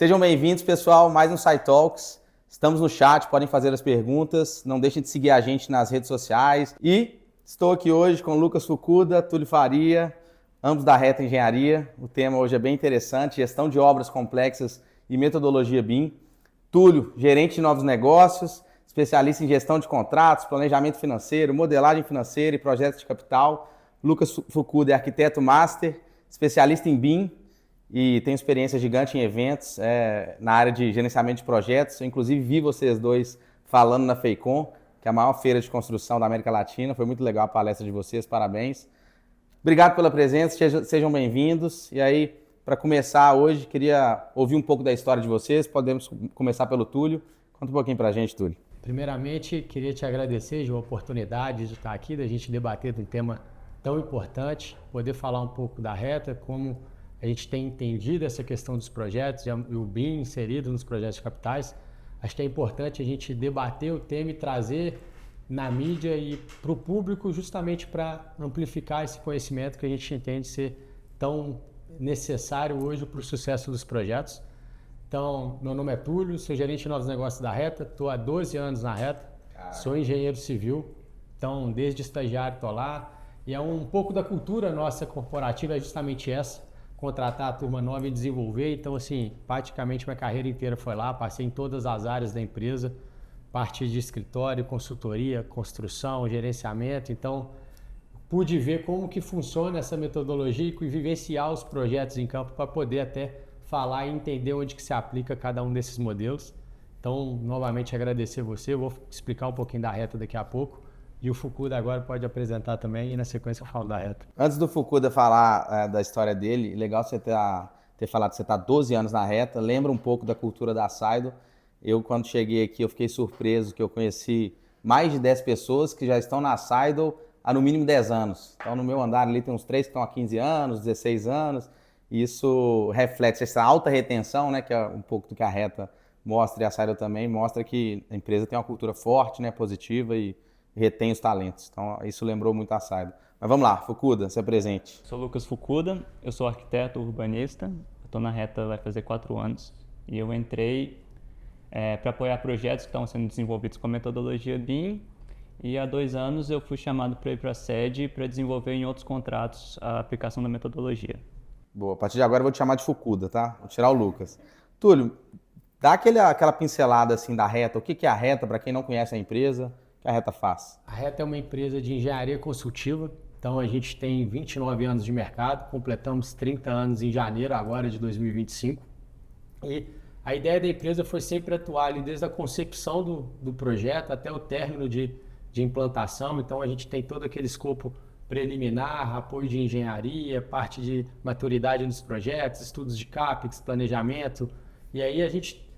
Sejam bem-vindos, pessoal, mais um SciTalks. Estamos no chat, podem fazer as perguntas, não deixem de seguir a gente nas redes sociais. E estou aqui hoje com Lucas Fukuda, Túlio Faria, ambos da Reta Engenharia. O tema hoje é bem interessante, gestão de obras complexas e metodologia BIM. Túlio, gerente de novos negócios, especialista em gestão de contratos, planejamento financeiro, modelagem financeira e projetos de capital. Lucas Fukuda é arquiteto master, especialista em BIM e tem experiência gigante em eventos na área de gerenciamento de projetos. Eu, inclusive, vi vocês dois falando na FEICOM, que é a maior feira de construção da América Latina. Foi muito legal a palestra de vocês, parabéns. Obrigado pela presença, sejam bem-vindos. E aí, para começar hoje, queria ouvir um pouco da história de vocês. Podemos começar pelo Túlio. Conta um pouquinho para a gente, Túlio. Primeiramente, queria te agradecer, João, a oportunidade de estar aqui, da gente debater de um tema tão importante, poder falar um pouco da Reta, como a gente tem entendido essa questão dos projetos e o BIM inserido nos projetos de capitais. Acho que é importante a gente debater o tema e trazer na mídia e para o público justamente para amplificar esse conhecimento que a gente entende ser tão necessário hoje para o sucesso dos projetos. Então, meu nome é Túlio, sou gerente de novos negócios da Reta, estou há 12 anos na Reta, sou engenheiro civil, então desde estagiário estou lá. E é um pouco da cultura nossa corporativa, é justamente essa, contratar a turma nova e desenvolver. Então, assim, praticamente minha carreira inteira foi lá, passei em todas as áreas da empresa, parte de escritório, consultoria, construção, gerenciamento. Então, pude ver como que funciona essa metodologia e vivenciar os projetos em campo para poder até falar e entender onde que se aplica cada um desses modelos. Então, novamente agradecer você, eu vou explicar um pouquinho da Reta daqui a pouco. E o Fukuda agora pode apresentar também e na sequência eu falo da Reta. Antes do Fukuda falar da história dele, legal você ter falado que você está 12 anos na Reta, lembra um pouco da cultura da Saido. Eu, quando cheguei aqui, eu fiquei surpreso que eu conheci mais de 10 pessoas que já estão na Saido há no mínimo 10 anos. Então, no meu andar ali tem uns 3 que estão há 15 anos, 16 anos. E isso reflete essa alta retenção, né, que é um pouco do que a Reta mostra e a Saido também mostra que a empresa tem uma cultura forte, né, positiva e retém os talentos. Então, isso lembrou muito a Saido. Mas vamos lá, Fukuda, se apresente. Sou Lucas Fukuda, eu sou arquiteto urbanista, estou na Reta vai fazer 4 anos e eu entrei para apoiar projetos que estão sendo desenvolvidos com a metodologia BIM e há 2 anos eu fui chamado para ir para a sede para desenvolver em outros contratos a aplicação da metodologia. Boa, a partir de agora eu vou te chamar de Fukuda, tá? Vou tirar o Lucas. Túlio, dá aquela pincelada assim da Reta, o que é a Reta, para quem não conhece a empresa, o que a Reta faz? A Reta é uma empresa de engenharia consultiva, então a gente tem 29 anos de mercado, completamos 30 anos em janeiro agora de 2025. E a ideia da empresa foi sempre atuar ali desde a concepção do projeto até o término de implantação. Então a gente tem todo aquele escopo preliminar, apoio de engenharia, parte de maturidade nos projetos, estudos de CAPEX, planejamento. E aí a gente,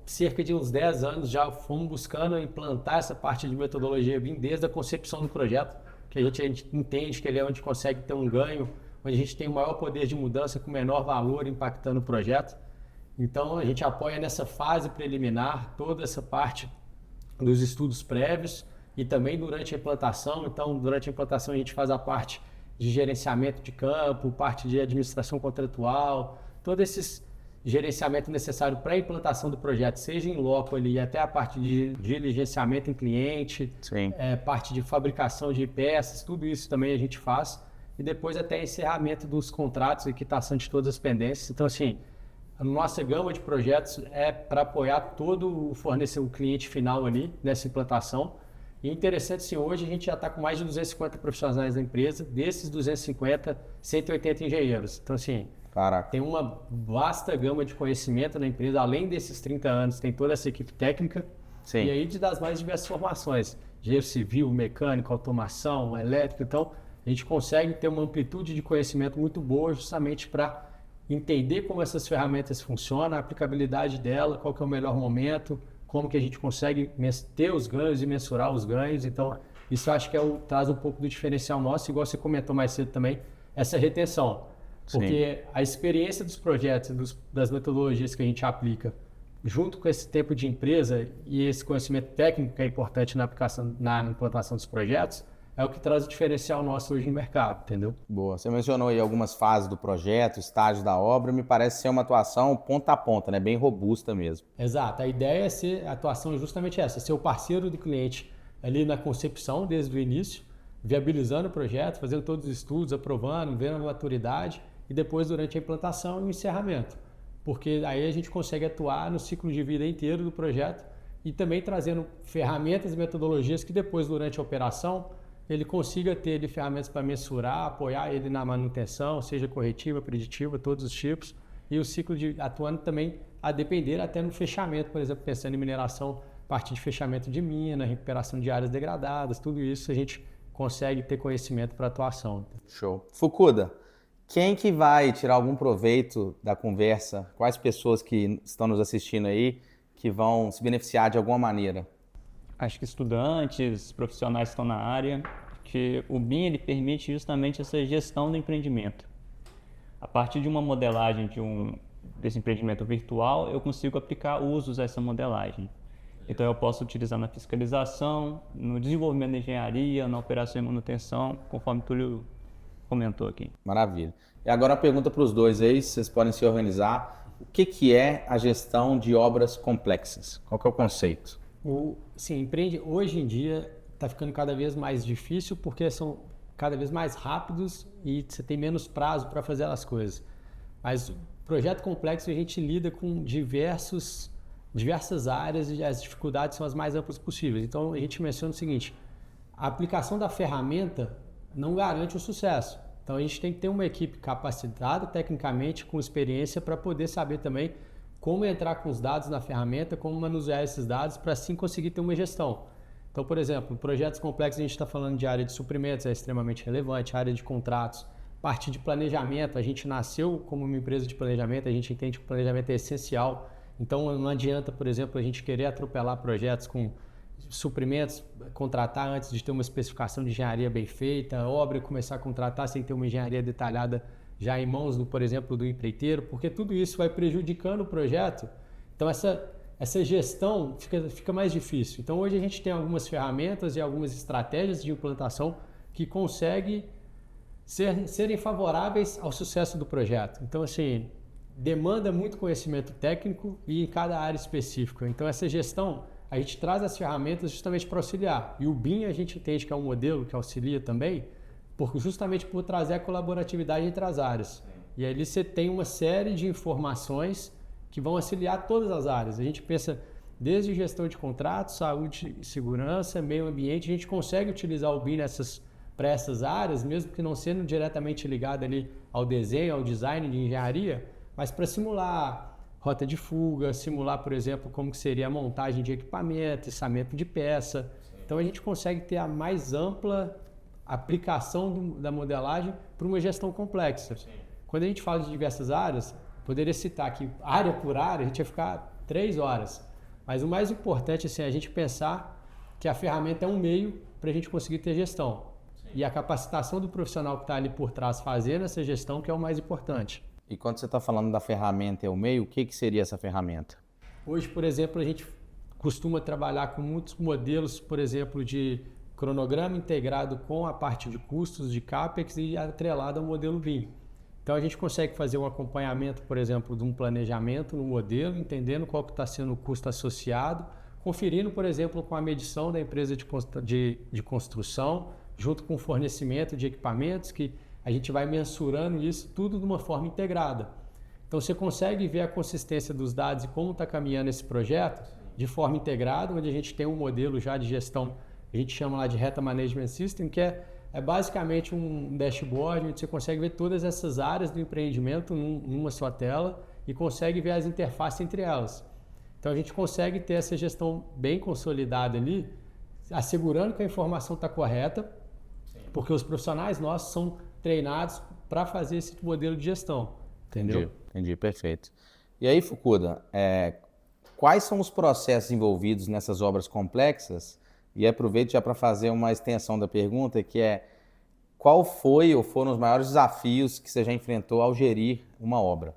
cerca de uns 10 anos já fomos buscando implantar essa parte de metodologia BIM desde a concepção do projeto, que a gente entende que ele é onde consegue ter um ganho, onde a gente tem o maior poder de mudança com menor valor impactando o projeto. Então a gente apoia nessa fase preliminar toda essa parte dos estudos prévios e também durante a implantação. Então durante a implantação a gente faz a parte de gerenciamento de campo, parte de administração contratual, todos esses gerenciamento necessário para a implantação do projeto, seja em loco ali, até a parte de diligenciamento em cliente, parte de fabricação de peças, tudo isso também a gente faz. E depois até encerramento dos contratos e quitação de todas as pendências. Então, assim, a nossa gama de projetos é para apoiar todo o cliente final ali nessa implantação. E interessante, sim, hoje a gente já está com mais de 250 profissionais da empresa, desses 250, 180 engenheiros. Então, assim, caraca, tem uma vasta gama de conhecimento na empresa, além desses 30 anos, tem toda essa equipe técnica. Sim. E aí das mais diversas formações, engenheiro civil, mecânico, automação, elétrico. Então, a gente consegue ter uma amplitude de conhecimento muito boa justamente para entender como essas ferramentas funcionam, a aplicabilidade dela, qual que é o melhor momento, como que a gente consegue ter os ganhos e mensurar os ganhos. Então, isso eu acho que traz um pouco do diferencial nosso, igual você comentou mais cedo também, essa retenção. Porque a experiência dos projetos, das metodologias que a gente aplica, junto com esse tempo de empresa e esse conhecimento técnico que é importante na implantação dos projetos, é o que traz o diferencial nosso hoje no mercado, entendeu? Boa. Você mencionou aí algumas fases do projeto, estágios da obra, me parece ser uma atuação ponta a ponta, né? Bem robusta mesmo. Exato, a ideia a atuação é justamente essa, ser o parceiro do cliente ali na concepção desde o início, viabilizando o projeto, fazendo todos os estudos, aprovando, vendo a maturidade e depois durante a implantação e o encerramento. Porque aí a gente consegue atuar no ciclo de vida inteiro do projeto e também trazendo ferramentas e metodologias que depois, durante a operação, ele consiga ter ali ferramentas para mensurar, apoiar ele na manutenção, seja corretiva, preditiva, todos os tipos, e o ciclo de atuando também a depender até no fechamento, por exemplo, pensando em mineração, parte de fechamento de mina, recuperação de áreas degradadas, tudo isso a gente consegue ter conhecimento para atuação. Show. Fukuda, quem que vai tirar algum proveito da conversa? Quais pessoas que estão nos assistindo aí que vão se beneficiar de alguma maneira? Acho que estudantes, profissionais que estão na área, que o BIM ele permite justamente essa gestão do empreendimento. A partir de uma modelagem desse empreendimento virtual, eu consigo aplicar usos a essa modelagem. Então eu posso utilizar na fiscalização, no desenvolvimento da engenharia, na operação e manutenção, conforme o Túlio comentou aqui. Maravilha. E agora a pergunta para os dois aí, vocês podem se organizar. O que é a gestão de obras complexas? Qual que é o conceito? Sim, hoje em dia está ficando cada vez mais difícil porque são cada vez mais rápidos e você tem menos prazo para fazer as coisas. Mas o projeto complexo a gente lida com diversas áreas e as dificuldades são as mais amplas possíveis. Então a gente menciona o seguinte, a aplicação da ferramenta não garante o sucesso. Então a gente tem que ter uma equipe capacitada tecnicamente, com experiência, para poder saber também como entrar com os dados na ferramenta, como manusear esses dados para assim conseguir ter uma gestão. Então, por exemplo, projetos complexos, a gente está falando de área de suprimentos, é extremamente relevante, área de contratos, parte de planejamento, a gente nasceu como uma empresa de planejamento, a gente entende que o planejamento é essencial, então não adianta, por exemplo, a gente querer atropelar projetos com suprimentos, contratar antes de ter uma especificação de engenharia bem feita, obra começar a contratar sem ter uma engenharia detalhada já em mãos, por exemplo, do empreiteiro, porque tudo isso vai prejudicando o projeto. Então essa gestão fica mais difícil. Então hoje a gente tem algumas ferramentas e algumas estratégias de implantação que conseguem serem favoráveis ao sucesso do projeto. Então assim, demanda muito conhecimento técnico e em cada área específica. Então essa gestão, a gente traz as ferramentas justamente para auxiliar. E o BIM a gente entende que é um modelo que auxilia também, justamente por trazer a colaboratividade entre as áreas. E aí você tem uma série de informações que vão auxiliar todas as áreas. A gente pensa desde gestão de contratos, saúde e segurança, meio ambiente, a gente consegue utilizar o BIM para essas áreas, mesmo que não sendo diretamente ligado ali ao desenho, ao design de engenharia, mas para simular rota de fuga, simular, por exemplo, como que seria a montagem de equipamento, içamento de peça. Então a gente consegue ter a mais ampla aplicação da modelagem para uma gestão complexa. Sim. Quando a gente fala de diversas áreas, poderia citar que área por área a gente ia ficar 3 horas. Mas o mais importante assim, é a gente pensar que a ferramenta é um meio para a gente conseguir ter gestão. Sim. E a capacitação do profissional que está ali por trás fazendo essa gestão que é o mais importante. E quando você está falando da ferramenta é o meio, o que seria essa ferramenta? Hoje, por exemplo, a gente costuma trabalhar com muitos modelos, por exemplo, de cronograma integrado com a parte de custos de CAPEX e atrelado ao modelo BIM. Então a gente consegue fazer um acompanhamento, por exemplo, de um planejamento no modelo, entendendo qual que está sendo o custo associado, conferindo, por exemplo, com a medição da empresa de construção, junto com o fornecimento de equipamentos, que a gente vai mensurando isso tudo de uma forma integrada. Então você consegue ver a consistência dos dados e como está caminhando esse projeto de forma integrada, onde a gente tem um modelo já de gestão, a gente chama lá de Reta Management System, que é basicamente um dashboard onde você consegue ver todas essas áreas do empreendimento numa só tela e consegue ver as interfaces entre elas. Então a gente consegue ter essa gestão bem consolidada ali, assegurando que a informação está correta, porque os profissionais nossos são treinados para fazer esse modelo de gestão. Entendeu? Entendi, perfeito. E aí, Fukuda, quais são os processos envolvidos nessas obras complexas? E aproveito já para fazer uma extensão da pergunta, que é qual foi ou foram os maiores desafios que você já enfrentou ao gerir uma obra?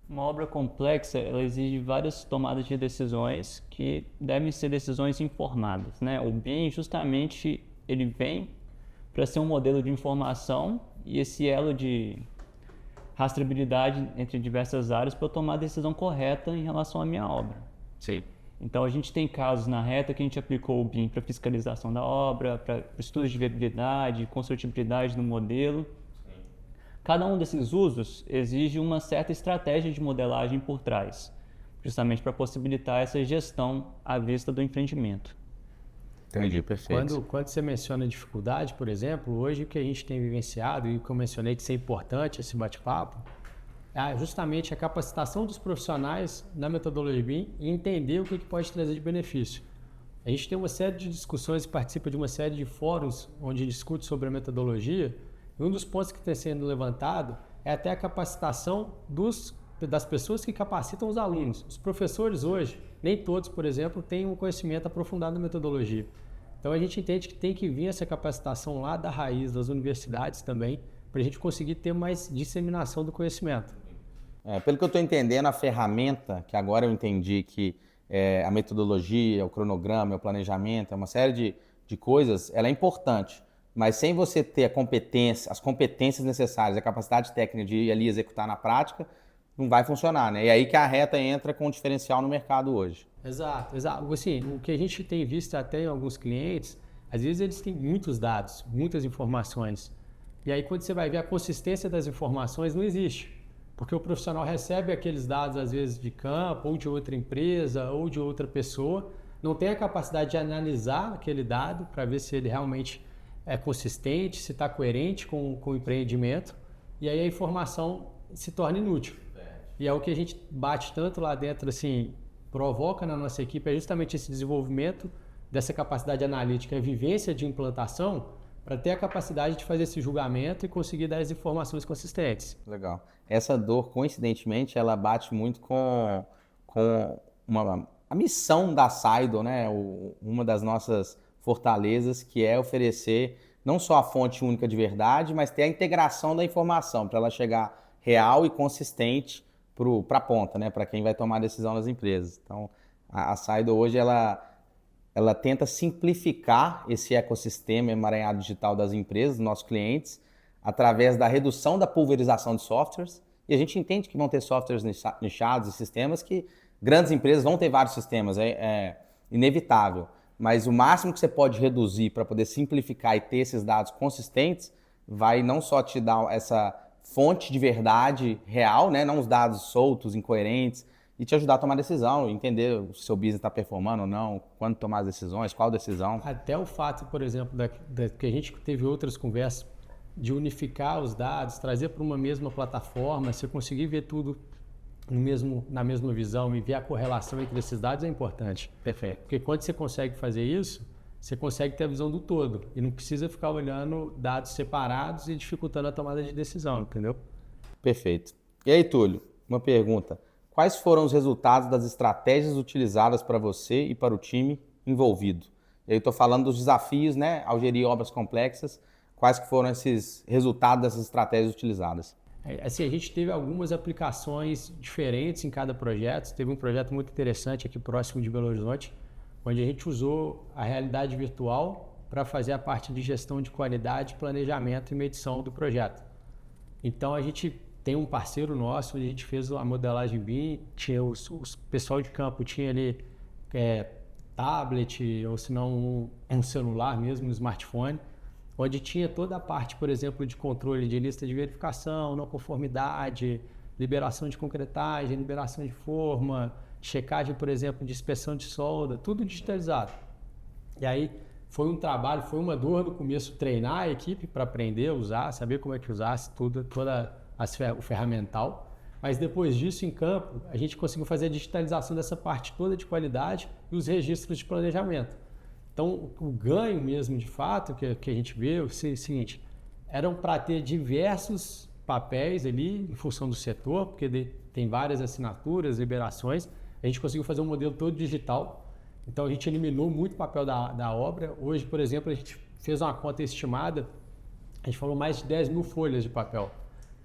Uma obra complexa, ela exige várias tomadas de decisões que devem ser decisões informadas, né? O BIM, justamente, ele vem para ser um modelo de informação e esse elo de rastreabilidade entre diversas áreas para eu tomar a decisão correta em relação à minha obra. Sim. Então, a gente tem casos na reta que a gente aplicou o BIM para fiscalização da obra, para estudos de viabilidade, construtibilidade do modelo. Cada um desses usos exige uma certa estratégia de modelagem por trás, justamente para possibilitar essa gestão à vista do empreendimento. Entendi, perfeito. Quando você menciona dificuldade, por exemplo, hoje o que a gente tem vivenciado, e o que eu mencionei que isso é importante, esse bate-papo, é justamente a capacitação dos profissionais na metodologia BIM e entender o que pode trazer de benefício. A gente tem uma série de discussões e participa de uma série de fóruns onde discute sobre a metodologia, e um dos pontos que está sendo levantado é até a capacitação das pessoas que capacitam os alunos. Os professores hoje, nem todos, por exemplo, têm um conhecimento aprofundado da metodologia. Então a gente entende que tem que vir essa capacitação lá da raiz das universidades também, para a gente conseguir ter mais disseminação do conhecimento. Pelo que eu estou entendendo, a ferramenta, que agora eu entendi que a metodologia, o cronograma, o planejamento, uma série de coisas, ela é importante. Mas sem você ter as competências necessárias, a capacidade técnica de ir ali executar na prática, não vai funcionar, né? E aí que a reta entra com um diferencial no mercado hoje. Exato. Assim, o que a gente tem visto até em alguns clientes, às vezes eles têm muitos dados, muitas informações. E aí quando você vai ver a consistência das informações, não existe. Porque o profissional recebe aqueles dados, às vezes, de campo, ou de outra empresa, ou de outra pessoa, não tem a capacidade de analisar aquele dado para ver se ele realmente é consistente, se está coerente com o empreendimento, e aí a informação se torna inútil. E é o que a gente bate tanto lá dentro, assim, provoca na nossa equipe, é justamente esse desenvolvimento dessa capacidade analítica e vivência de implantação para ter a capacidade de fazer esse julgamento e conseguir dar as informações consistentes. Legal. Essa dor, coincidentemente, ela bate muito com a missão da Saidon, né? Uma das nossas fortalezas, que é oferecer não só a fonte única de verdade, mas ter a integração da informação para ela chegar real e consistente para a ponta, né? Para quem vai tomar a decisão nas empresas. Então, a Saidon hoje, ela tenta simplificar esse ecossistema emaranhado digital das empresas, dos nossos clientes, através da redução da pulverização de softwares. E a gente entende que vão ter softwares nichados e sistemas que grandes empresas vão ter vários sistemas, é inevitável. Mas o máximo que você pode reduzir para poder simplificar e ter esses dados consistentes vai não só te dar essa fonte de verdade real, né? Não os dados soltos, incoerentes, e te ajudar a tomar decisão, entender se o seu business está performando ou não, quando tomar as decisões, qual decisão. Até o fato, por exemplo, que a gente teve outras conversas de unificar os dados, trazer para uma mesma plataforma, você conseguir ver tudo na mesma visão e ver a correlação entre esses dados é importante. Perfeito. Porque quando você consegue fazer isso, você consegue ter a visão do todo e não precisa ficar olhando dados separados e dificultando a tomada de decisão, entendeu? Perfeito. E aí, Túlio, uma pergunta. Quais foram os resultados das estratégias utilizadas para você e para o time envolvido? Eu estou falando dos desafios, né, ao gerir obras complexas. Quais que foram esses resultados dessas estratégias utilizadas? Assim, a gente teve algumas aplicações diferentes em cada projeto. Teve um projeto muito interessante aqui próximo de Belo Horizonte, onde a gente usou a realidade virtual para fazer a parte de gestão de qualidade, planejamento e medição do projeto. Então, a gente tem um parceiro nosso, onde a gente fez a modelagem BIM, tinha o pessoal de campo tinha ali tablet, ou se não um celular mesmo, um smartphone, onde tinha toda a parte, por exemplo, de controle de lista de verificação, não conformidade, liberação de concretagem, liberação de forma, checagem, por exemplo, de inspeção de solda, tudo digitalizado. E aí foi um trabalho, foi uma dor no começo treinar a equipe para aprender a usar, saber como é que usasse toda o ferramental, mas depois disso em campo a gente conseguiu fazer a digitalização dessa parte toda de qualidade e os registros de planejamento. Então o ganho mesmo de fato que a gente vê é o seguinte, eram para ter diversos papéis ali em função do setor, porque tem várias assinaturas, liberações, a gente conseguiu fazer um modelo todo digital, então a gente eliminou muito papel da obra. Hoje, por exemplo, a gente fez uma conta estimada, a gente falou mais de 10 mil folhas de papel.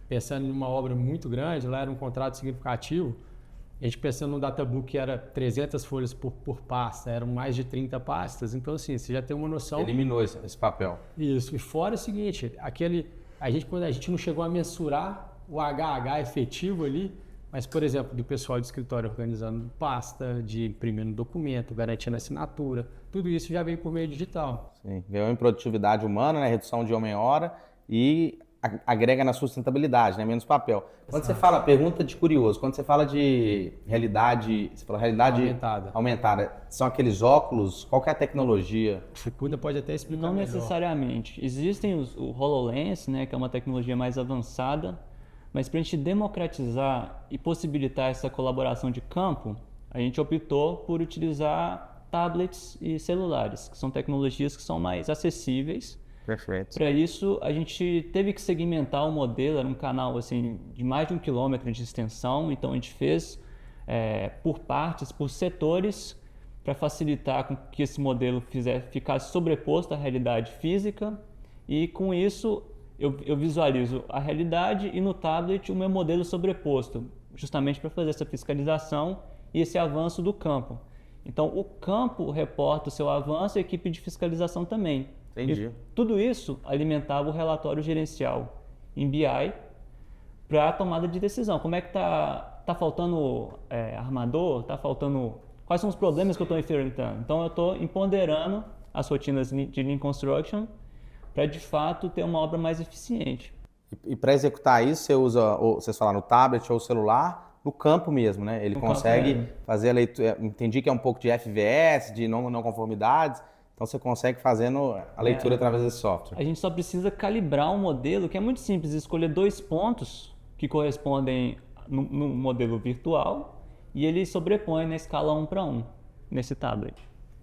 Pensando em uma obra muito grande, lá era um contrato significativo, A gente pensando no databook que era 300 folhas por pasta, eram mais de 30 pastas. Então, assim, você já tem uma noção. Eliminou esse papel. Isso. E fora o seguinte, quando a gente não chegou a mensurar o HH efetivo ali, mas, por exemplo, do pessoal do escritório organizando pasta, de imprimindo documento, garantindo assinatura, tudo isso já vem por meio digital. Sim, ganhou em produtividade humana, né? Redução de homem-hora e agrega na sustentabilidade, né? Menos papel. Quando você fala, pergunta de curioso, quando você fala de realidade, você falou realidade aumentada, são aqueles óculos, qual que é a tecnologia? O Fukuda pode até explicar Não melhor. necessariamente. Existem o HoloLens, né, que é uma tecnologia mais avançada, mas para a gente democratizar e possibilitar essa colaboração de campo, a gente optou por utilizar tablets e celulares, que são tecnologias que são mais acessíveis. Perfeito. Para isso, a gente teve que segmentar o modelo, era um canal assim, de mais de 1 quilômetro de extensão, então a gente fez por partes, por setores, para facilitar com que esse modelo ficasse sobreposto à realidade física, e com isso eu visualizo a realidade e no tablet o meu modelo sobreposto, justamente para fazer essa fiscalização e esse avanço do campo. Então o campo reporta o seu avanço e a equipe de fiscalização também. Entendi. E tudo isso alimentava o relatório gerencial em BI para a tomada de decisão. Como é que tá faltando armador? Tá faltando... Quais são os problemas que eu estou enfrentando? Então eu estou empoderando as rotinas de Lean Construction para de fato ter uma obra mais eficiente. E para executar isso, você usa, vocês falaram, no tablet ou celular, no campo mesmo, né? Ele consegue fazer a leitura. Entendi que é um pouco de FVS, de não conformidades. Então você consegue fazendo a leitura através desse software. A gente só precisa calibrar um modelo que é muito simples, escolher 2 pontos que correspondem no modelo virtual e ele sobrepõe na escala 1:1 nesse tablet.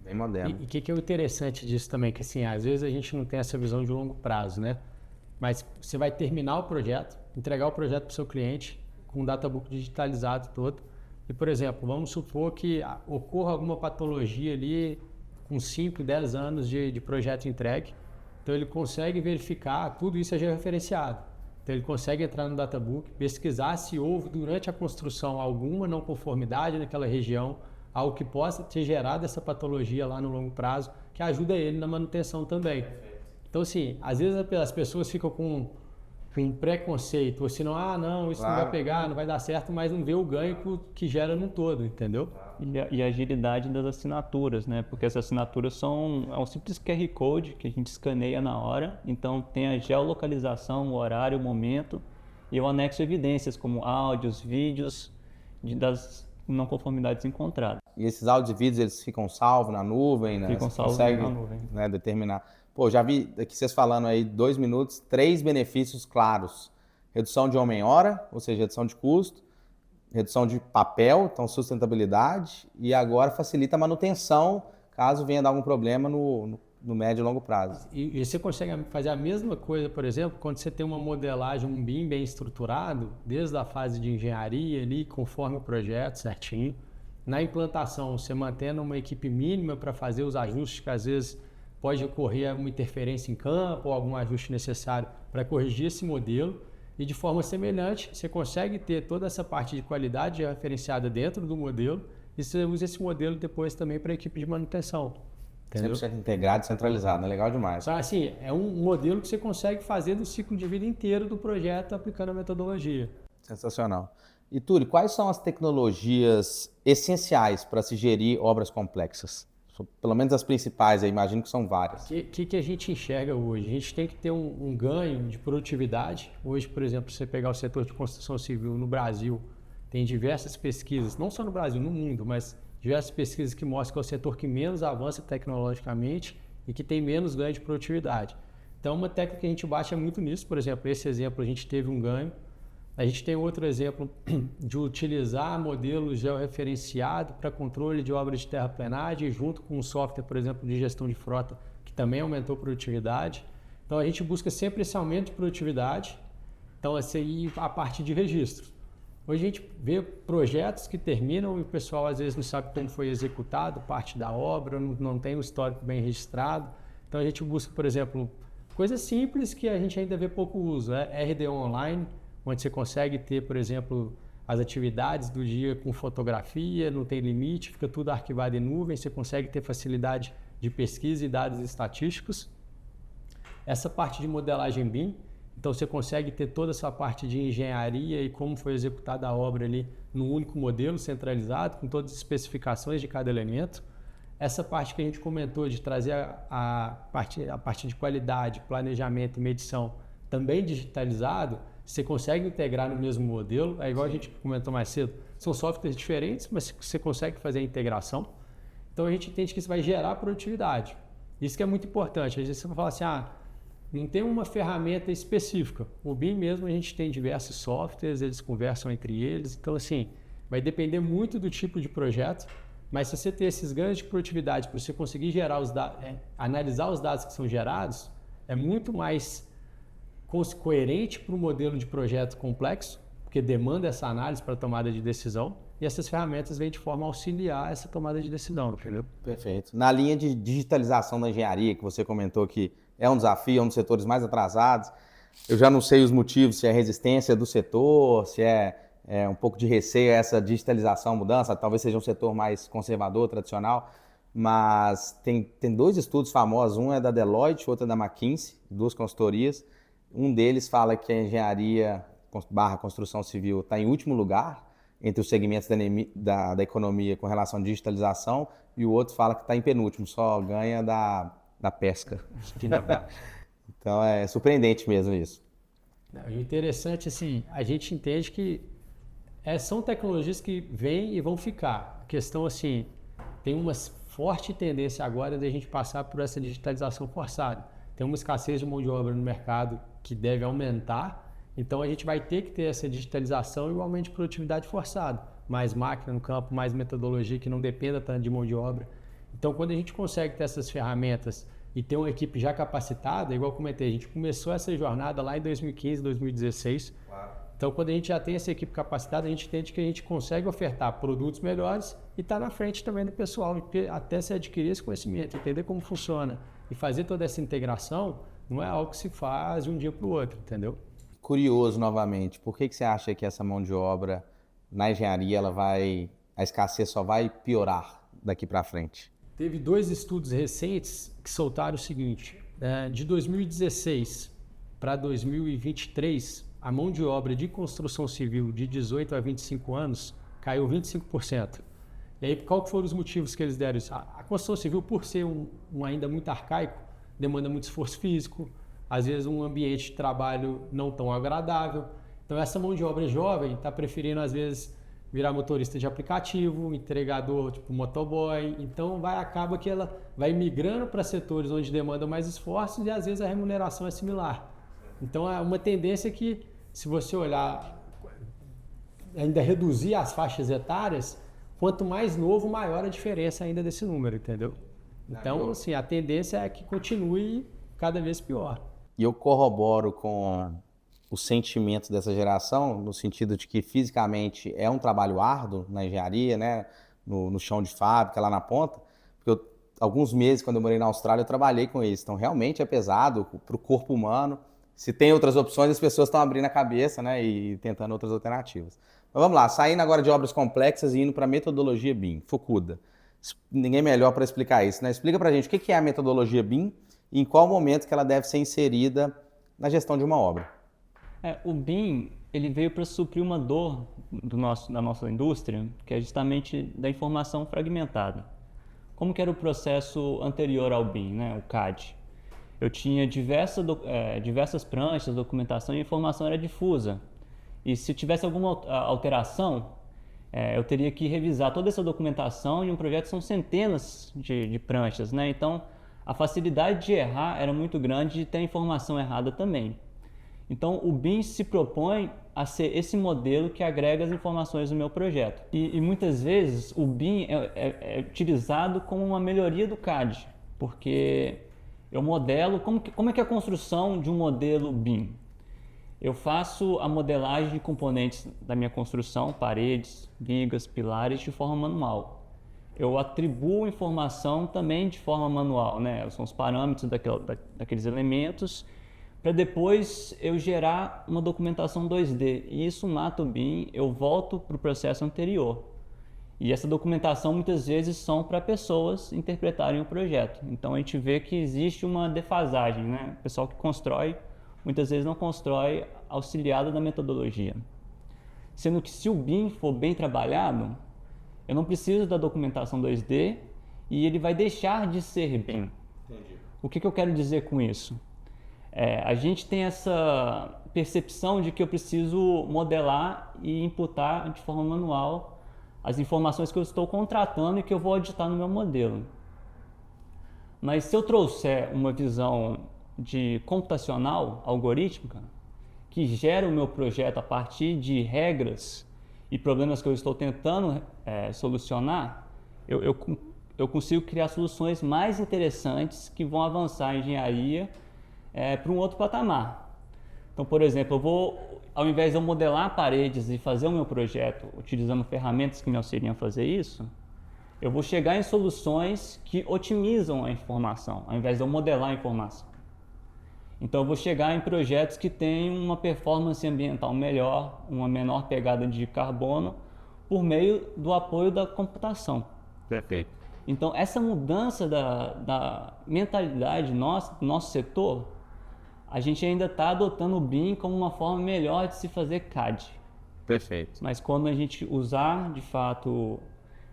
Bem moderno. E o que é o interessante disso também, que assim, às vezes a gente não tem essa visão de longo prazo, né? Mas você vai terminar o projeto, entregar o projeto para o seu cliente com um databook digitalizado todo. E, por exemplo, vamos supor que ocorra alguma patologia ali com 5, 10 anos de projeto entregue. Então ele consegue verificar, tudo isso é georreferenciado. Então ele consegue entrar no databook, pesquisar se houve durante a construção alguma não conformidade naquela região, algo que possa ter gerado essa patologia lá no longo prazo, que ajuda ele na manutenção também. Então assim, às vezes as pessoas ficam com um preconceito, ou se não, não, isso não vai pegar, não vai dar certo, mas não vê o ganho que gera no todo, entendeu? E a agilidade das assinaturas, né? Porque as assinaturas é um simples QR Code que a gente escaneia na hora, então tem a geolocalização, o horário, o momento, e eu anexo evidências como áudios, vídeos das não conformidades encontradas. E esses áudios e vídeos, eles ficam salvos na nuvem, né? Ficam salvos na nuvem. Né, determinar. Pô, já vi aqui vocês falando aí 2 minutos, 3 benefícios claros. Redução de homem-hora, ou seja, redução de custo, redução de papel, então sustentabilidade, e agora facilita a manutenção, caso venha dar algum problema no médio e longo prazo. E você consegue fazer a mesma coisa, por exemplo, quando você tem uma modelagem, um BIM bem estruturado, desde a fase de engenharia ali, conforme o projeto certinho. Na implantação, você mantendo uma equipe mínima para fazer os ajustes, que às vezes pode ocorrer uma interferência em campo ou algum ajuste necessário para corrigir esse modelo. E de forma semelhante, você consegue ter toda essa parte de qualidade referenciada dentro do modelo e você usa esse modelo depois também para a equipe de manutenção. Entendeu? 100% integrado e centralizado, é legal demais. Então, assim, é um modelo que você consegue fazer do ciclo de vida inteiro do projeto aplicando a metodologia. Sensacional. E Túlio, quais são as tecnologias essenciais para se gerir obras complexas? Pelo menos as principais, eu imagino que são várias. O que a gente enxerga hoje? A gente tem que ter um ganho de produtividade. Hoje, por exemplo, se você pegar o setor de construção civil no Brasil, tem diversas pesquisas, não só no Brasil, no mundo, mas diversas pesquisas que mostram que é o setor que menos avança tecnologicamente e que tem menos ganho de produtividade. Então, uma técnica que a gente baixa muito nisso, por exemplo, esse exemplo a gente teve um ganho. A gente tem outro exemplo de utilizar modelo georreferenciado para controle de obras de terraplenagem junto com um software, por exemplo, de gestão de frota, que também aumentou a produtividade. Então, a gente busca sempre esse aumento de produtividade. Então, essa aí a parte de registro. Hoje a gente vê projetos que terminam e o pessoal às vezes não sabe como foi executado, parte da obra, não tem o histórico bem registrado. Então, a gente busca, por exemplo, coisas simples que a gente ainda vê pouco uso. RDO online, onde você consegue ter, por exemplo, as atividades do dia com fotografia, não tem limite, fica tudo arquivado em nuvem, você consegue ter facilidade de pesquisa e dados estatísticos. Essa parte de modelagem BIM, então você consegue ter toda essa parte de engenharia e como foi executada a obra ali num único modelo centralizado, com todas as especificações de cada elemento. Essa parte que a gente comentou de trazer a parte de qualidade, planejamento e medição também digitalizado, você consegue integrar no mesmo modelo, é igual a gente comentou mais cedo, são softwares diferentes, mas você consegue fazer a integração. Então a gente entende que isso vai gerar produtividade. Isso que é muito importante. Às vezes você vai falar assim, não tem uma ferramenta específica. O BIM mesmo a gente tem diversos softwares, eles conversam entre eles, então assim, vai depender muito do tipo de projeto, mas se você ter esses ganhos de produtividade para você conseguir gerar analisar os dados que são gerados, é muito mais coerente para um modelo de projeto complexo, porque demanda essa análise para tomada de decisão, e essas ferramentas vêm de forma a auxiliar essa tomada de decisão, entendeu? Perfeito. Na linha de digitalização da engenharia, que você comentou que é um desafio, é um dos setores mais atrasados, eu já não sei os motivos, se é resistência do setor, se é um pouco de receio a essa digitalização, mudança, talvez seja um setor mais conservador, tradicional, mas tem 2 estudos famosos, um é da Deloitte, outro é da McKinsey, 2 consultorias. Um deles fala que a engenharia / construção civil está em último lugar entre os segmentos da economia com relação à digitalização, e o outro fala que está em penúltimo, só ganha da pesca. Então é surpreendente mesmo isso. O interessante, assim, a gente entende que são tecnologias que vêm e vão ficar. A questão, assim, tem uma forte tendência agora de a gente passar por essa digitalização forçada. Tem uma escassez de mão de obra no mercado que deve aumentar, então a gente vai ter que ter essa digitalização e o aumento de produtividade forçado. Mais máquina no campo, mais metodologia que não dependa tanto de mão de obra. Então, quando a gente consegue ter essas ferramentas e ter uma equipe já capacitada, igual eu comentei, a gente começou essa jornada lá em 2015, 2016. Claro. Então, quando a gente já tem essa equipe capacitada, a gente entende que a gente consegue ofertar produtos melhores e estar na frente também do pessoal, até se adquirir esse conhecimento, entender como funciona. E fazer toda essa integração não é algo que se faz de um dia para o outro, entendeu? Curioso novamente, por que você acha que essa mão de obra na engenharia, a escassez só vai piorar daqui para frente? Teve 2 estudos recentes que soltaram o seguinte, de 2016 para 2023, a mão de obra de construção civil de 18 a 25 anos caiu 25%. E aí, qual que foram os motivos que eles deram isso? A construção civil, por ser um ainda muito arcaico, demanda muito esforço físico, às vezes um ambiente de trabalho não tão agradável. Então, essa mão de obra jovem está preferindo, às vezes, virar motorista de aplicativo, entregador, tipo motoboy. Então, acaba que ela vai migrando para setores onde demandam mais esforços e, às vezes, a remuneração é similar. Então, é uma tendência que, se você olhar, ainda reduzir as faixas etárias, quanto mais novo, maior a diferença ainda desse número, entendeu? Então, assim, a tendência é que continue cada vez pior. E eu corroboro com o sentimento dessa geração, no sentido de que fisicamente é um trabalho árduo na engenharia, né? No chão de fábrica, lá na ponta. Porque alguns meses, quando eu morei na Austrália, eu trabalhei com isso. Então, realmente é pesado para o corpo humano. Se tem outras opções, as pessoas estão abrindo a cabeça, né? E tentando outras alternativas. Mas vamos lá, saindo agora de obras complexas e indo para a metodologia BIM, Fukuda. Ninguém melhor para explicar isso, né? Explica para a gente o que é a metodologia BIM e em qual momento que ela deve ser inserida na gestão de uma obra. O BIM, ele veio para suprir uma dor da nossa indústria, que é justamente da informação fragmentada. Como que era o processo anterior ao BIM, né? O CAD? Eu tinha diversas pranchas, documentação e a informação era difusa. E se tivesse alguma alteração, eu teria que revisar toda essa documentação, e um projeto são centenas de pranchas, né? Então, a facilidade de errar era muito grande, de ter a informação errada também. Então, o BIM se propõe a ser esse modelo que agrega as informações no meu projeto. E muitas vezes o BIM é utilizado como uma melhoria do CAD, porque eu modelo, como é que é a construção de um modelo BIM? Eu faço a modelagem de componentes da minha construção, paredes, vigas, pilares, de forma manual. Eu atribuo informação também de forma manual, né? São os parâmetros daqueles elementos, para depois eu gerar uma documentação 2D. E isso mata o BIM, eu volto para o processo anterior. E essa documentação muitas vezes são para pessoas interpretarem o projeto. Então a gente vê que existe uma defasagem, né? O pessoal que constrói, muitas vezes não constrói auxiliado da metodologia. Sendo que se o BIM for bem trabalhado, eu não preciso da documentação 2D e ele vai deixar de ser BIM. Entendi. O que eu quero dizer com isso? A gente tem essa percepção de que eu preciso modelar e imputar de forma manual as informações que eu estou contratando e que eu vou auditar no meu modelo. Mas se eu trouxer uma visão de computacional, algorítmica, que gera o meu projeto a partir de regras e problemas que eu estou tentando solucionar, eu consigo criar soluções mais interessantes que vão avançar a engenharia para um outro patamar. Então, por exemplo, ao invés de eu modelar paredes e fazer o meu projeto utilizando ferramentas que me auxiliam a fazer isso, eu vou chegar em soluções que otimizam a informação, ao invés de eu modelar a informação. Então, eu vou chegar em projetos que têm uma performance ambiental melhor, uma menor pegada de carbono, por meio do apoio da computação. Perfeito. Então, essa mudança da mentalidade do nosso setor, a gente ainda está adotando o BIM como uma forma melhor de se fazer CAD. Perfeito. Mas quando a gente usar, de fato,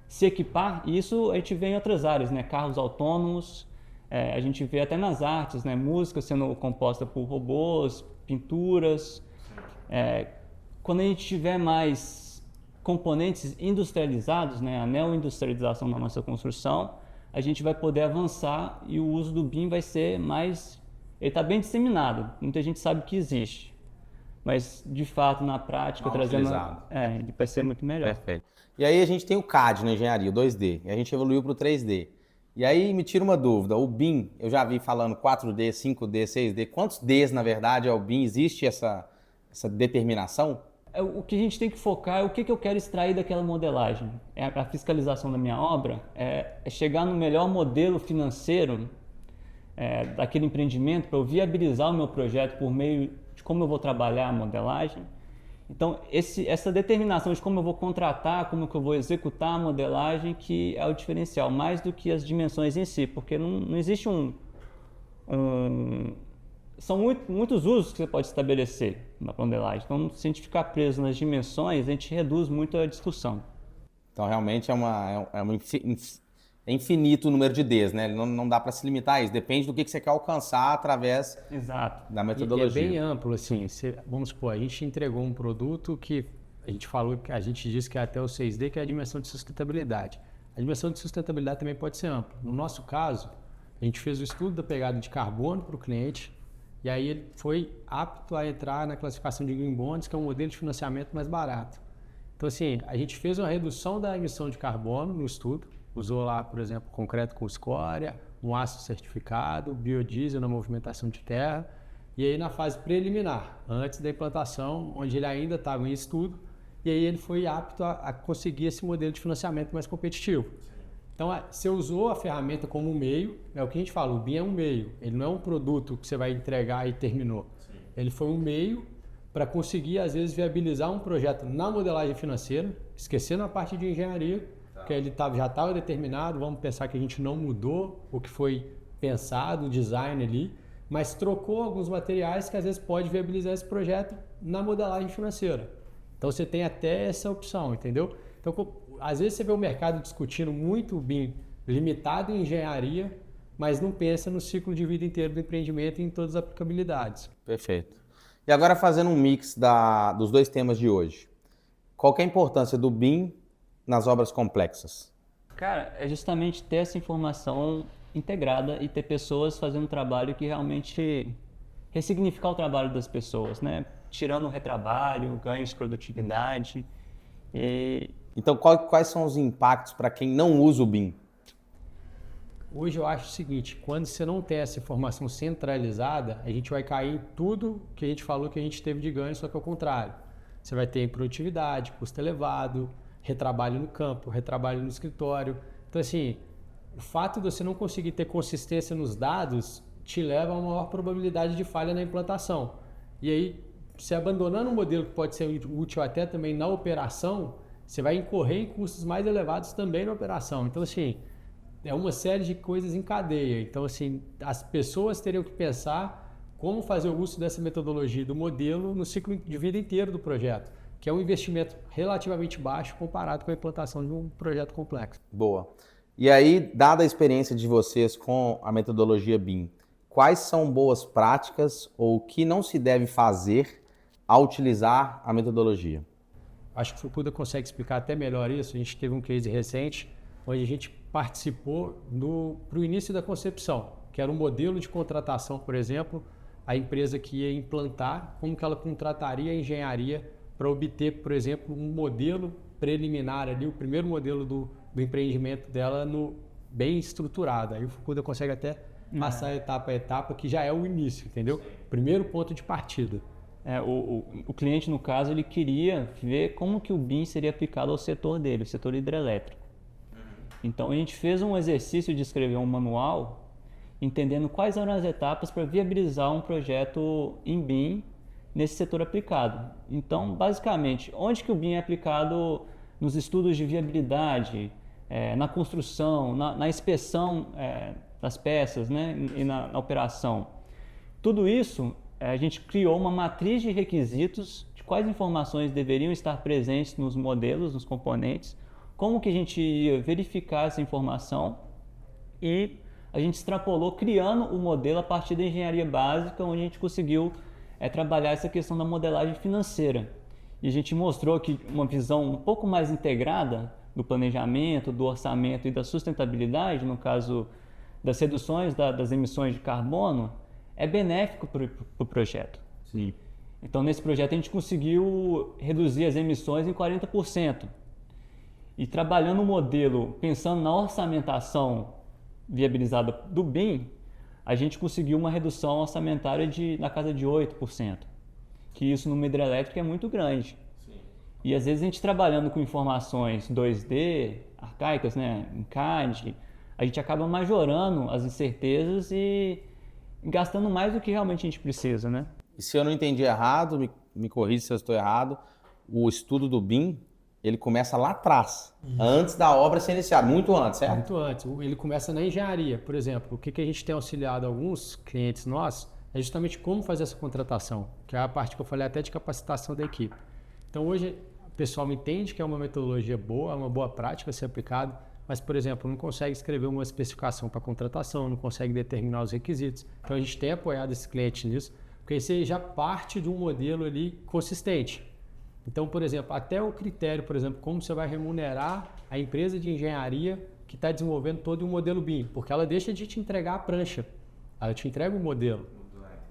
se equipar, e isso a gente vê em outras áreas, né? Carros autônomos, a gente vê até nas artes, né? Música sendo composta por robôs, pinturas. Quando a gente tiver mais componentes industrializados, né? A neo-industrialização da nossa construção, a gente vai poder avançar e o uso do BIM vai ser mais... Ele está bem disseminado, muita gente sabe que existe, mas de fato na prática trazendo, ele vai ser muito melhor. Perfeito. E aí a gente tem o CAD na engenharia, o 2D, e a gente evoluiu para o 3D. E aí me tira uma dúvida, o BIM, eu já vi falando 4D, 5D, 6D, quantos Ds na verdade é o BIM? Existe essa determinação? O que a gente tem que focar é o que eu quero extrair daquela modelagem. A fiscalização da minha obra é chegar no melhor modelo financeiro daquele empreendimento para eu viabilizar o meu projeto por meio de como eu vou trabalhar a modelagem. Então, essa determinação de como eu vou contratar, como que eu vou executar a modelagem, que é o diferencial, mais do que as dimensões em si, porque não existe são muitos usos que você pode estabelecer na modelagem. Então, se a gente ficar preso nas dimensões, a gente reduz muito a discussão. Então, realmente é infinito o número de Ds, né? Não dá para se limitar a isso. Depende do que você quer alcançar através da metodologia. E é bem amplo, assim. Vamos supor, a gente entregou um produto que a gente disse que é até o 6D, que é a dimensão de sustentabilidade. A dimensão de sustentabilidade também pode ser ampla. No nosso caso, a gente fez o estudo da pegada de carbono para o cliente e aí ele foi apto a entrar na classificação de Green Bonds, que é um modelo de financiamento mais barato. Então, assim, a gente fez uma redução da emissão de carbono no estudo, usou lá, por exemplo, concreto com escória, um aço certificado, biodiesel na movimentação de terra, e aí na fase preliminar, antes da implantação, onde ele ainda estava em estudo, e aí ele foi apto a conseguir esse modelo de financiamento mais competitivo. Então, você usou a ferramenta como um meio, é o que a gente fala, o BIM é um meio, ele não é um produto que você vai entregar e terminou. Sim. Ele foi um meio para conseguir, às vezes, viabilizar um projeto na modelagem financeira, esquecendo a parte de engenharia, que ele já estava determinado, vamos pensar que a gente não mudou o que foi pensado, o design ali, mas trocou alguns materiais que às vezes pode viabilizar esse projeto na modelagem financeira. Então você tem até essa opção, entendeu? Então, às vezes você vê o mercado discutindo muito o BIM limitado em engenharia, mas não pensa no ciclo de vida inteiro do empreendimento e em todas as aplicabilidades. Perfeito. E agora fazendo um mix dos dois temas de hoje, qual que é a importância do BIM nas obras complexas? Cara, é justamente ter essa informação integrada e ter pessoas fazendo um trabalho que realmente ressignificar o trabalho das pessoas, né? Tirando o retrabalho, ganhos de produtividade. Então, quais são os impactos para quem não usa o BIM? Hoje eu acho o seguinte, quando você não tem essa informação centralizada, a gente vai cair em tudo que a gente falou que a gente teve de ganho, só que ao contrário. Você vai ter improdutividade, custo elevado, retrabalho no campo, retrabalho no escritório. Então, assim, o fato de você não conseguir ter consistência nos dados te leva a uma maior probabilidade de falha na implantação. E aí, se abandonando um modelo que pode ser útil até também na operação, você vai incorrer em custos mais elevados também na operação. Então, assim, é uma série de coisas em cadeia. Então, assim, as pessoas teriam que pensar como fazer o uso dessa metodologia do modelo no ciclo de vida inteiro do projeto, que é um investimento relativamente baixo comparado com a implantação de um projeto complexo. Boa. E aí, dada a experiência de vocês com a metodologia BIM, quais são boas práticas ou o que não se deve fazer ao utilizar a metodologia? Acho que o Fukuda consegue explicar até melhor isso. A gente teve um case recente onde a gente participou para o início da concepção, que era um modelo de contratação, por exemplo, a empresa que ia implantar, como que ela contrataria a engenharia para obter, por exemplo, um modelo preliminar ali, o primeiro modelo do empreendimento dela bem estruturado. Aí o Fukuda consegue até passar etapa a etapa, que já é o início, entendeu? Primeiro ponto de partida. O cliente, no caso, ele queria ver como que o BIM seria aplicado ao setor dele, o setor hidrelétrico. Então, a gente fez um exercício de escrever um manual, entendendo quais eram as etapas para viabilizar um projeto em BIM nesse setor aplicado. Então, basicamente, onde que o BIM é aplicado nos estudos de viabilidade, na construção, na inspeção das peças, né, e na operação. Tudo isso, a gente criou uma matriz de requisitos de quais informações deveriam estar presentes nos modelos, nos componentes, como que a gente ia verificar essa informação e a gente extrapolou criando o modelo a partir da engenharia básica, onde a gente conseguiu trabalhar essa questão da modelagem financeira. E a gente mostrou que uma visão um pouco mais integrada do planejamento, do orçamento e da sustentabilidade, no caso das reduções das emissões de carbono, é benéfico para o projeto. Sim. Então, nesse projeto, a gente conseguiu reduzir as emissões em 40%. E trabalhando o modelo, pensando na orçamentação viabilizada do BIM, a gente conseguiu uma redução orçamentária na casa de 8%. Que isso numa hidrelétrica é muito grande. Sim. E às vezes a gente trabalhando com informações 2D, arcaicas, né, em CAD, a gente acaba majorando as incertezas e gastando mais do que realmente a gente precisa, né? E se eu não entendi errado, me corrija se eu estou errado, o estudo do BIM, ele começa lá atrás, antes da obra ser iniciada, muito antes, certo? Muito antes. Ele começa na engenharia, por exemplo. O que a gente tem auxiliado alguns clientes nossos é justamente como fazer essa contratação, que é a parte que eu falei até de capacitação da equipe. Então hoje o pessoal entende que é uma metodologia boa, é uma boa prática a ser aplicada, mas, por exemplo, não consegue escrever uma especificação para contratação, não consegue determinar os requisitos. Então a gente tem apoiado esse cliente nisso, porque isso já parte de um modelo ali consistente. Então, por exemplo, até o critério, por exemplo, como você vai remunerar a empresa de engenharia que está desenvolvendo todo um modelo BIM, porque ela deixa de te entregar a prancha, ela te entrega o modelo.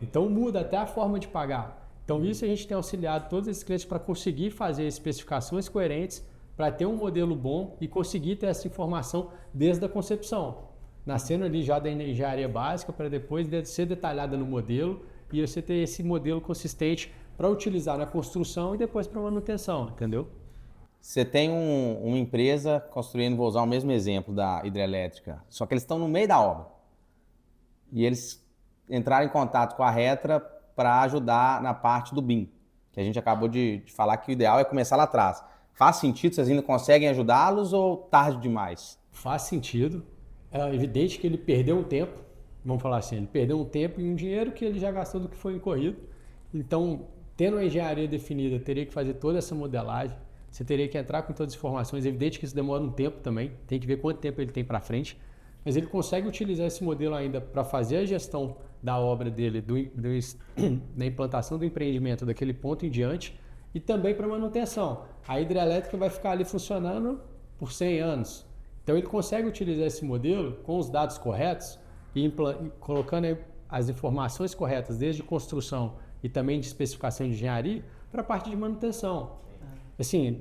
Então muda até a forma de pagar. Então isso a gente tem auxiliado todos esses clientes para conseguir fazer especificações coerentes, para ter um modelo bom e conseguir ter essa informação desde a concepção, nascendo ali já da engenharia básica para depois ser detalhada no modelo e você ter esse modelo consistente para utilizar na construção e depois para manutenção, entendeu? Você tem uma empresa construindo, vou usar o mesmo exemplo da hidrelétrica, só que eles estão no meio da obra e eles entraram em contato com a Retra para ajudar na parte do BIM, que a gente acabou de falar que o ideal é começar lá atrás. Faz sentido? Vocês ainda conseguem ajudá-los ou tarde demais? Faz sentido. É evidente que ele perdeu um tempo, vamos falar assim, ele perdeu um tempo e um dinheiro que ele já gastou do que foi incorrido. Então, tendo a engenharia definida, teria que fazer toda essa modelagem, você teria que entrar com todas as informações. É evidente que isso demora um tempo também, tem que ver quanto tempo ele tem para frente, mas ele consegue utilizar esse modelo ainda para fazer a gestão da obra dele, da implantação do empreendimento daquele ponto em diante, e também para manutenção. A hidrelétrica vai ficar ali funcionando por 100 anos. Então ele consegue utilizar esse modelo com os dados corretos e colocando aí as informações corretas, desde construção e também de especificação de engenharia, para a parte de manutenção. Assim,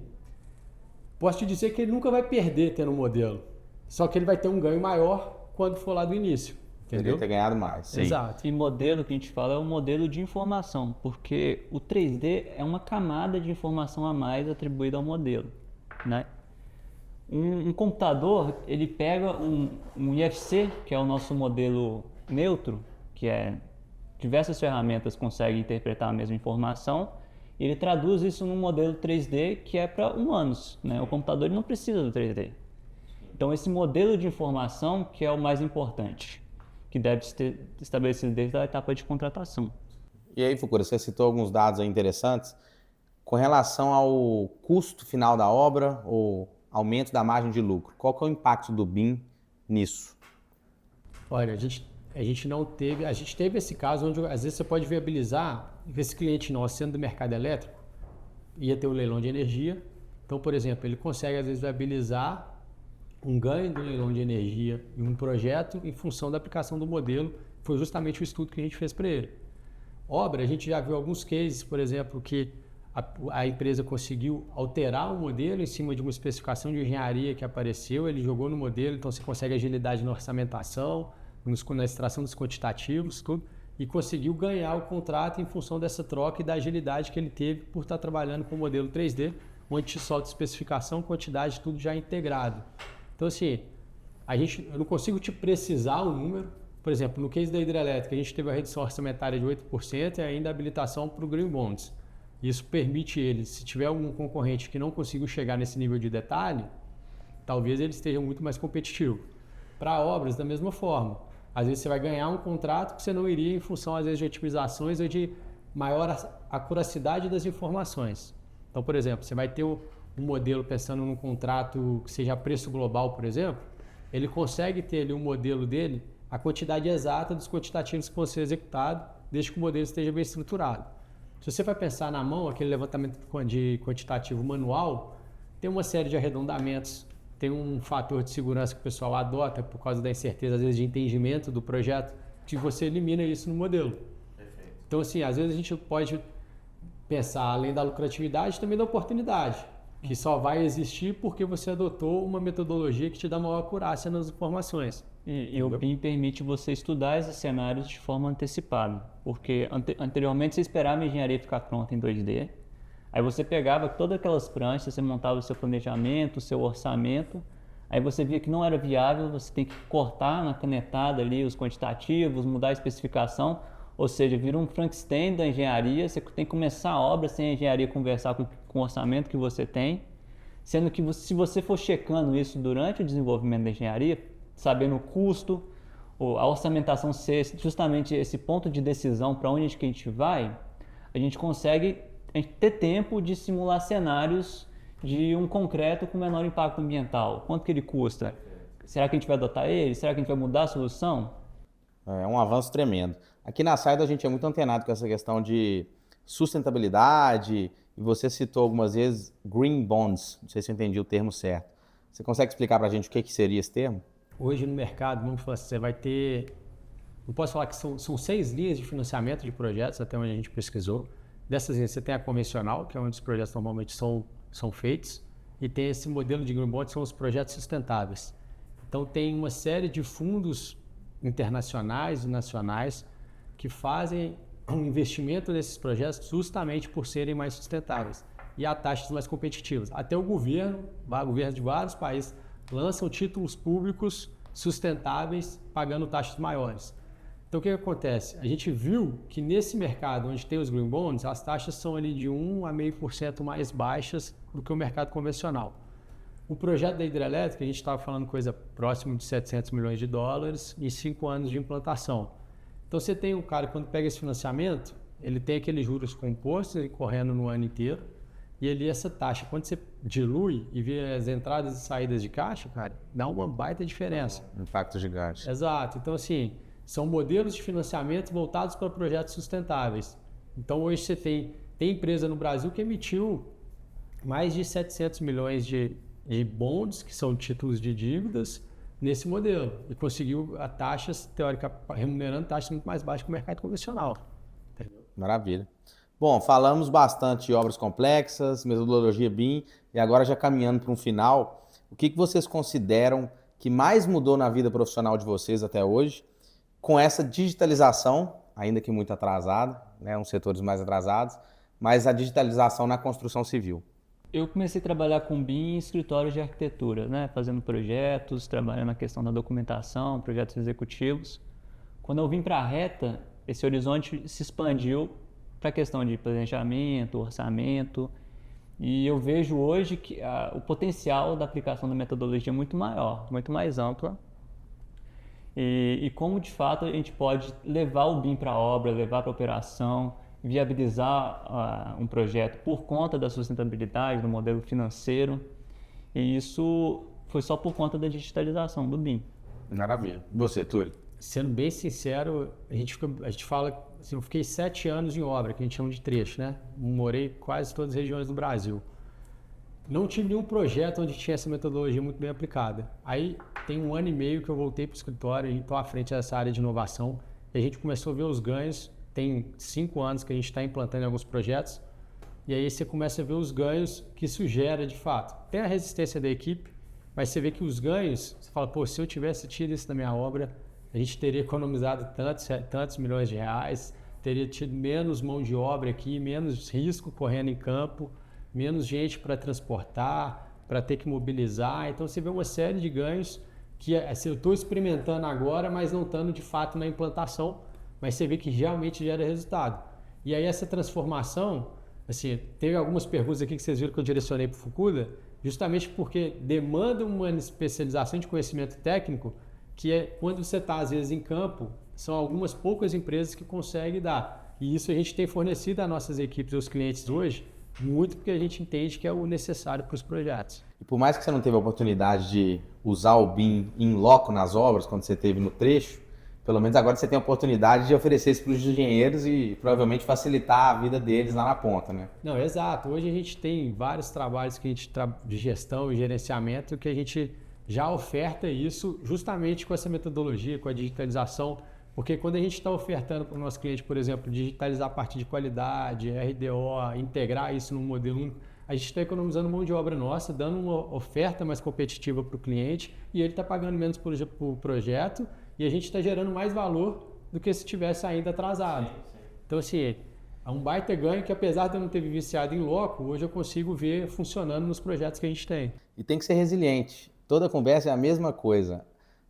posso te dizer que ele nunca vai perder tendo um modelo, só que ele vai ter um ganho maior quando for lá do início. Entendeu? Poderia ter ganhado mais. Sim. Exato. E modelo que a gente fala é um modelo de informação, porque o 3D é uma camada de informação a mais atribuída ao modelo, né? Um computador, ele pega um IFC, que é o nosso modelo neutro, que é diversas ferramentas conseguem interpretar a mesma informação, e ele traduz isso num modelo 3D que é para humanos, né? O computador ele não precisa do 3D. Então esse modelo de informação que é o mais importante, que deve ser estabelecido desde a etapa de contratação. E aí, Fucura, você citou alguns dados aí interessantes com relação ao custo final da obra ou aumento da margem de lucro. Qual que é o impacto do BIM nisso? Olha, a gente teve esse caso onde às vezes você pode viabilizar, esse cliente nosso sendo do mercado elétrico, ia ter um leilão de energia. Então, por exemplo, ele consegue às vezes viabilizar um ganho do leilão de energia em um projeto em função da aplicação do modelo. Foi justamente o estudo que a gente fez para ele. Obra, a gente já viu alguns cases, por exemplo, que a empresa conseguiu alterar o modelo em cima de uma especificação de engenharia que apareceu, ele jogou no modelo, então você consegue agilidade na orçamentação, na extração dos quantitativos, tudo, e conseguiu ganhar o contrato em função dessa troca e da agilidade que ele teve por estar trabalhando com o modelo 3D, onde te solta especificação, quantidade, tudo já integrado. Então, assim, eu não consigo te precisar o número. Por exemplo, no case da hidrelétrica, a gente teve a redução orçamentária de 8% e ainda a habilitação para o Green Bonds. Isso permite ele, se tiver algum concorrente que não conseguiu chegar nesse nível de detalhe, talvez ele esteja muito mais competitivo. Para obras, da mesma forma. Às vezes você vai ganhar um contrato que você não iria em função, às vezes, de otimizações ou de maior acuracidade das informações. Então, por exemplo, você vai ter um modelo pensando num contrato que seja a preço global, por exemplo, ele consegue ter ali um modelo dele, a quantidade exata dos quantitativos que vão ser executados, desde que o modelo esteja bem estruturado. Se você vai pensar na mão, aquele levantamento de quantitativo manual, tem uma série de arredondamentos, tem um fator de segurança que o pessoal adota por causa da incerteza, às vezes, de entendimento do projeto, que você elimina isso no modelo. Perfeito. Então, assim, às vezes a gente pode pensar, além da lucratividade, também da oportunidade, que só vai existir porque você adotou uma metodologia que te dá maior acurácia nas informações. E o BIM permite você estudar esses cenários de forma antecipada, porque anteriormente você esperava a engenharia ficar pronta em 2D, aí você pegava todas aquelas pranchas, você montava o seu planejamento, o seu orçamento, aí você via que não era viável, você tem que cortar na canetada ali os quantitativos, mudar a especificação, ou seja, vira um Frankenstein da engenharia, você tem que começar a obra sem a engenharia conversar com o orçamento que você tem, sendo que se você for checando isso durante o desenvolvimento da engenharia, sabendo o custo, a orçamentação ser justamente esse ponto de decisão para onde que a gente vai, a gente consegue ter tempo de simular cenários de um concreto com menor impacto ambiental. Quanto que ele custa? Será que a gente vai adotar ele? Será que a gente vai mudar a solução? É um avanço tremendo. Aqui na Saido a gente é muito antenado com essa questão de sustentabilidade, e você citou algumas vezes Green Bonds, não sei se eu entendi o termo certo. Você consegue explicar para a gente o que seria esse termo? Hoje no mercado, vamos falar assim, você vai ter, não posso falar que são 6 linhas de financiamento de projetos, até onde a gente pesquisou. Dessas linhas você tem a convencional, que é onde os projetos normalmente são feitos, e tem esse modelo de Green Bond, que são os projetos sustentáveis. Então tem uma série de fundos internacionais e nacionais que fazem um investimento nesses projetos justamente por serem mais sustentáveis e a taxas mais competitivas. Até o governo de vários países lançam títulos públicos sustentáveis pagando taxas maiores. Então o que acontece? A gente viu que nesse mercado onde tem os Green Bonds, as taxas são ali de 1 a 0,5% mais baixas do que o mercado convencional. O projeto da hidrelétrica, a gente estava falando coisa próxima de 700 milhões de dólares em 5 anos de implantação. Então você tem um cara, quando pega esse financiamento, ele tem aqueles juros compostos correndo no ano inteiro, e ali essa taxa, quando você dilui e vê as entradas e saídas de caixa, cara, dá uma baita diferença. Impacto gigante. Exato. Então, assim, são modelos de financiamento voltados para projetos sustentáveis. Então, hoje você tem empresa no Brasil que emitiu mais de 700 milhões de bonds, que são títulos de dívidas, nesse modelo. E conseguiu a taxas, remunerando taxas muito mais baixas que o mercado convencional. Entendeu? Maravilha. Bom, falamos bastante de obras complexas, metodologia BIM, e agora já caminhando para um final, o que vocês consideram que mais mudou na vida profissional de vocês até hoje, com essa digitalização, ainda que muito atrasada, né, uns setores mais atrasados, mas a digitalização na construção civil? Eu comecei a trabalhar com BIM em escritórios de arquitetura, né, fazendo projetos, trabalhando na questão da documentação, projetos executivos. quando eu vim para a reta, esse horizonte se expandiu para a questão de planejamento, orçamento, e eu vejo hoje que o potencial da aplicação da metodologia é muito maior, muito mais ampla, e como de fato a gente pode levar o BIM para a obra, levar para a operação, viabilizar um projeto por conta da sustentabilidade, do modelo financeiro, e isso foi só por conta da digitalização do BIM. Maravilha. E você, Túlio? Sendo bem sincero, a gente fala assim, eu fiquei 7 anos em obra, que a gente chama de trecho, né? Morei quase todas as regiões do Brasil. Não tive nenhum projeto onde tinha essa metodologia muito bem aplicada. Aí tem 1 ano e meio que eu voltei para o escritório e estou à frente dessa área de inovação. E a gente começou a ver os ganhos. Tem 5 anos que a gente está implantando em alguns projetos. E aí você começa a ver os ganhos que isso gera de fato. Tem a resistência da equipe, mas você vê que os ganhos, você fala, pô, se eu tivesse tido isso na minha obra, a gente teria economizado tantos milhões de reais, teria tido menos mão de obra aqui, menos risco correndo em campo, menos gente para transportar, para ter que mobilizar. Então você vê uma série de ganhos que assim, eu estou experimentando agora, mas não estando de fato na implantação, mas você vê que realmente gera resultado. E aí essa transformação, assim, teve algumas perguntas aqui que vocês viram que eu direcionei para o Fukuda, justamente porque demanda uma especialização de conhecimento técnico que é quando você está, às vezes, em campo, são algumas poucas empresas que conseguem dar. E isso a gente tem fornecido às nossas equipes, aos clientes hoje, muito porque a gente entende que é o necessário para os projetos. E por mais que você não teve a oportunidade de usar o BIM in loco nas obras, quando você teve no trecho, pelo menos agora você tem a oportunidade de oferecer isso para os engenheiros e provavelmente facilitar a vida deles lá na ponta, né? Não, exato. Hoje a gente tem vários trabalhos que a gente de gestão e gerenciamento que a gente já oferta isso justamente com essa metodologia, com a digitalização, porque quando a gente está ofertando para o nosso cliente, por exemplo, digitalizar a parte de qualidade, RDO, integrar isso num modelo único, a gente está economizando mão de obra nossa, dando uma oferta mais competitiva para o cliente e ele está pagando menos por projeto e a gente está gerando mais valor do que se tivesse ainda atrasado. Sim. Então, assim, é um baita ganho que apesar de eu não ter vivenciado em loco, hoje eu consigo ver funcionando nos projetos que a gente tem. E tem que ser resiliente. Toda conversa é a mesma coisa.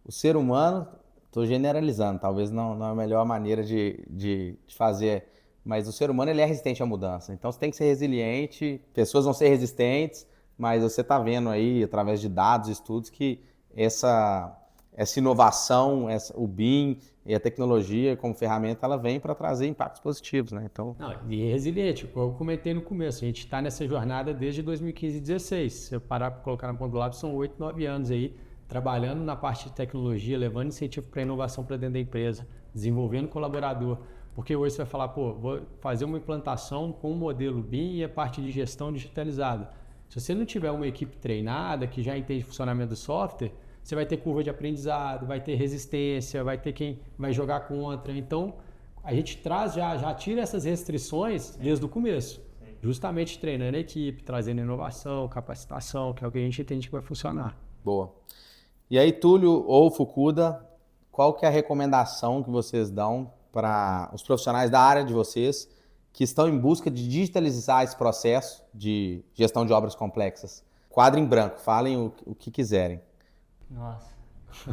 O ser humano, estou generalizando, talvez não é a melhor maneira de fazer, mas o ser humano ele é resistente à mudança. Então você tem que ser resiliente, pessoas vão ser resistentes, mas você está vendo aí, através de dados, estudos, que essa inovação, o BIM e a tecnologia como ferramenta, ela vem para trazer impactos positivos, né? Então... Não, e é resiliente, como eu comentei no começo, a gente está nessa jornada desde 2015 e 2016. Se eu parar para colocar na ponta do lápis, são 8, 9 anos aí, trabalhando na parte de tecnologia, levando incentivo para inovação para dentro da empresa, desenvolvendo colaborador. Porque hoje você vai falar, pô, vou fazer uma implantação com o modelo BIM e a parte de gestão digitalizada. Se você não tiver uma equipe treinada, que já entende o funcionamento do software, você vai ter curva de aprendizado, vai ter resistência, vai ter quem vai jogar contra. Então, a gente já tira essas restrições desde o começo. Justamente treinando a equipe, trazendo inovação, capacitação, que é o que a gente entende que vai funcionar. Boa. E aí, Túlio ou Fukuda, qual que é a recomendação que vocês dão para os profissionais da área de vocês que estão em busca de digitalizar esse processo de gestão de obras complexas? Quadro em branco, falem o que quiserem. Nossa,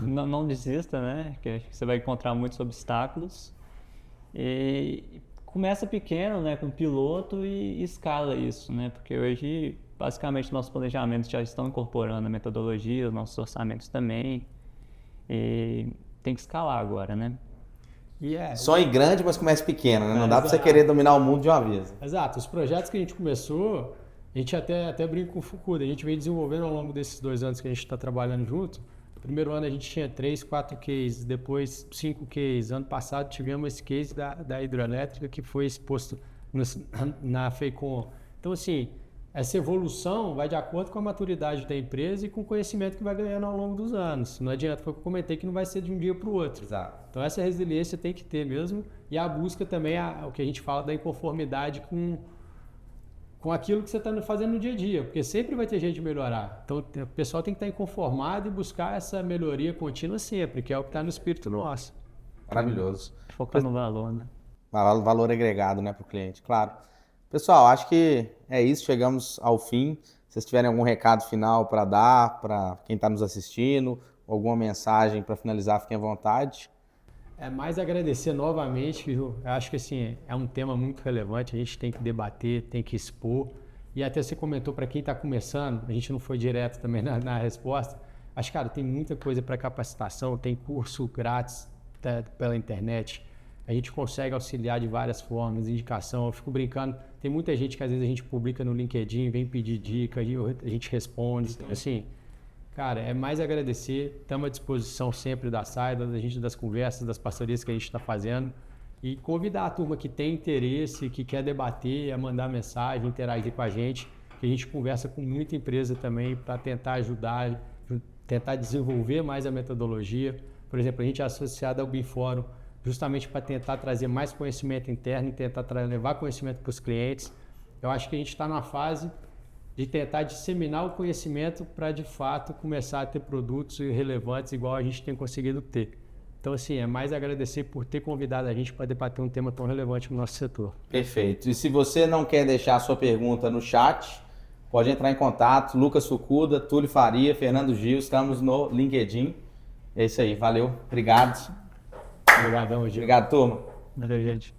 não desista, né? Que você vai encontrar muitos obstáculos. E começa pequeno, né? Com piloto e escala isso, né? Porque hoje, basicamente, nossos planejamentos já estão incorporando a metodologia, os nossos orçamentos também. E tem que escalar agora, né? Sonhe grande, mas comece pequeno, né? Não dá para você querer dominar o mundo de uma vez. Exato. Os projetos que a gente começou, a gente até brinca com o Fukuda, a gente vem desenvolvendo ao longo desses 2 anos que a gente está trabalhando junto. No primeiro ano a gente tinha 3, 4 cases, depois 5 cases. Ano passado tivemos esse case da hidrelétrica que foi exposto na FEICOM. Então, assim, essa evolução vai de acordo com a maturidade da empresa e com o conhecimento que vai ganhando ao longo dos anos. Não adianta, foi o que eu comentei, que não vai ser de um dia para o outro. Exato. Então, essa resiliência tem que ter mesmo. E a busca também, o que a gente fala da inconformidade com aquilo que você está fazendo no dia a dia, porque sempre vai ter jeito de melhorar. Então, o pessoal tem que estar inconformado e buscar essa melhoria contínua sempre, que é o que está no espírito nosso. Maravilhoso. Focar no valor, né? Valor agregado, né, para o cliente, claro. Pessoal, acho que é isso, chegamos ao fim. Se vocês tiverem algum recado final para dar para quem está nos assistindo, alguma mensagem para finalizar, fiquem à vontade. É mais agradecer novamente, viu? Eu acho que assim, é um tema muito relevante, a gente tem que debater, tem que expor. E até você comentou para quem está começando, a gente não foi direto também na resposta, mas, cara, tem muita coisa para capacitação, tem curso grátis pela internet, a gente consegue auxiliar de várias formas, indicação, eu fico brincando, tem muita gente que às vezes a gente publica no LinkedIn, vem pedir dica, e a gente responde, assim, cara, é mais agradecer, estamos à disposição sempre da saída, da gente, das conversas, das parcerias que a gente está fazendo, e convidar a turma que tem interesse, que quer debater, a mandar mensagem, interagir com a gente, que a gente conversa com muita empresa também para tentar ajudar, tentar desenvolver mais a metodologia. Por exemplo, a gente é associado ao BIM-Fórum justamente para tentar trazer mais conhecimento interno e tentar levar conhecimento para os clientes. Eu acho que a gente está na fase de tentar disseminar o conhecimento para, de fato, começar a ter produtos relevantes igual a gente tem conseguido ter. Então, assim, é mais agradecer por ter convidado a gente para debater um tema tão relevante no nosso setor. Perfeito. E se você não quer deixar a sua pergunta no chat, pode entrar em contato. Lucas Fukuda, Túlio Faria, Fernando Gil, estamos no LinkedIn. É isso aí, valeu. Obrigado. Obrigadão, Gil. Obrigado, turma. Valeu, gente.